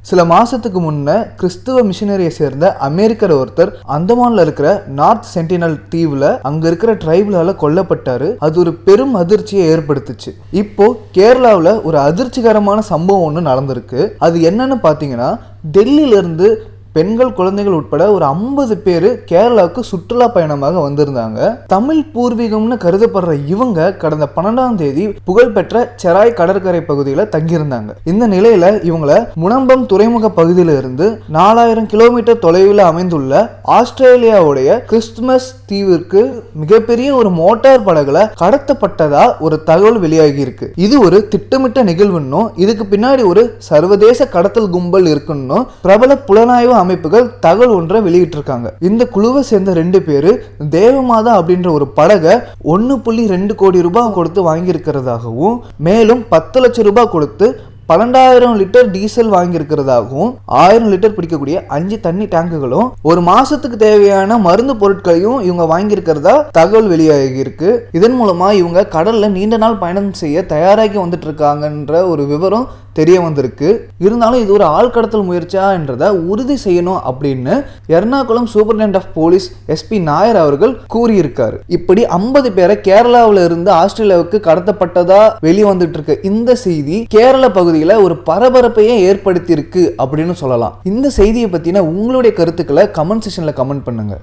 சில மாசத்துக்கு முன்ன கிறிஸ்துவ மிஷனரியை சேர்ந்த அமெரிக்கர் ஒருத்தர் அந்தமான்ல இருக்கிற நார்த் சென்டினல் தீவுல அங்க இருக்கிற ட்ரைபலால கொல்லப்பட்டாரு. அது ஒரு பெரும் அதிர்ச்சியை ஏற்படுத்துச்சு. இப்போ கேரளாவில் ஒரு அதிர்ச்சிகரமான சம்பவம் ஒன்று நடந்திருக்கு. அது என்னன்னு பார்த்தீங்கன்னா, டெல்லியில இருந்து பெண்கள் குழந்தைகள் உட்பட ஒரு 50 பேர் கேரளாவுக்கு சுற்றுலா பயணமாக வந்திருந்தாங்க. தமிழ் பூர்வீகம்னு கருதப்படுற இவங்க கடந்த 12ஆம் தேதி புகழ்பெற்ற செராய் கடற்கரை பகுதியில் தங்கியிருந்தாங்க. இந்த நிலையில இவங்களை முனம்பம் துறைமுக பகுதியில இருந்து 4000 கிலோமீட்டர் தொலைவில் அமைந்துள்ள ஆஸ்திரேலியாவுடைய கிறிஸ்துமஸ் தீவிற்கு மிகப்பெரிய ஒரு மோட்டார் படகுல கடத்தப்பட்டதா ஒரு தகவல் வெளியாகி இருக்கு. இது ஒரு திட்டமிட்ட நிகழ்வுன்னும் இதுக்கு பின்னாடி ஒரு சர்வதேச கடத்தல் கும்பல் இருக்குன்னு பிரபல புலனாய்வு அமைப்புகள் தகவல் ஒன்றை வெளியிட்டு இருக்காங்க. இந்த குழுவை சேர்ந்த 2 பேரு தேவமாதா அப்படின்ற ஒரு படகை 1.2 கோடி ரூபாய் கொடுத்து வாங்கியிருக்கிறதாகவும், மேலும் 10 லட்சம் ரூபாய் கொடுத்து 12,000 லிட்டர் டீசல் வாங்கியிருக்கிறதாகவும், 1000 லிட்டர் பிடிக்கக்கூடிய 5 தண்ணி டேங்குகளும், ஒரு மாசத்துக்கு தேவையான மருந்து பொருட்களையும் இவங்க வாங்கியிருக்கிறதா தகவல் வெளியாகி இருக்கு. இதன் மூலமா இவங்க கடல்ல நீண்ட நாள் பயணம் செய்ய தயாராகி வந்துட்டு இருக்காங்கன்ற ஒரு விவரம் தெரிய வந்திருக்கு. இருந்தாலும் இது ஒரு ஆழ்கடத்தல் முயற்சியா என்றதை உறுதி செய்யணும் அப்படின்னு Ernakulam superintendent of police SP Nair அவர்கள் கூறியிருக்காரு. இப்படி 50 பேரை கேரளாவில இருந்து ஆஸ்திரேலியாவுக்கு கடத்தப்பட்டதா வெளிவந்துட்டு இருக்க இந்த செய்தி கேரள பகுதியில் ஒரு பரபரப்பையே ஏற்படுத்தி இருக்கு அப்படின்னு சொல்லலாம். இந்த செய்தியை பத்தின உங்களுடைய கருத்துக்களை கமெண்ட் செக்ஷன்ல கமெண்ட் பண்ணுங்க.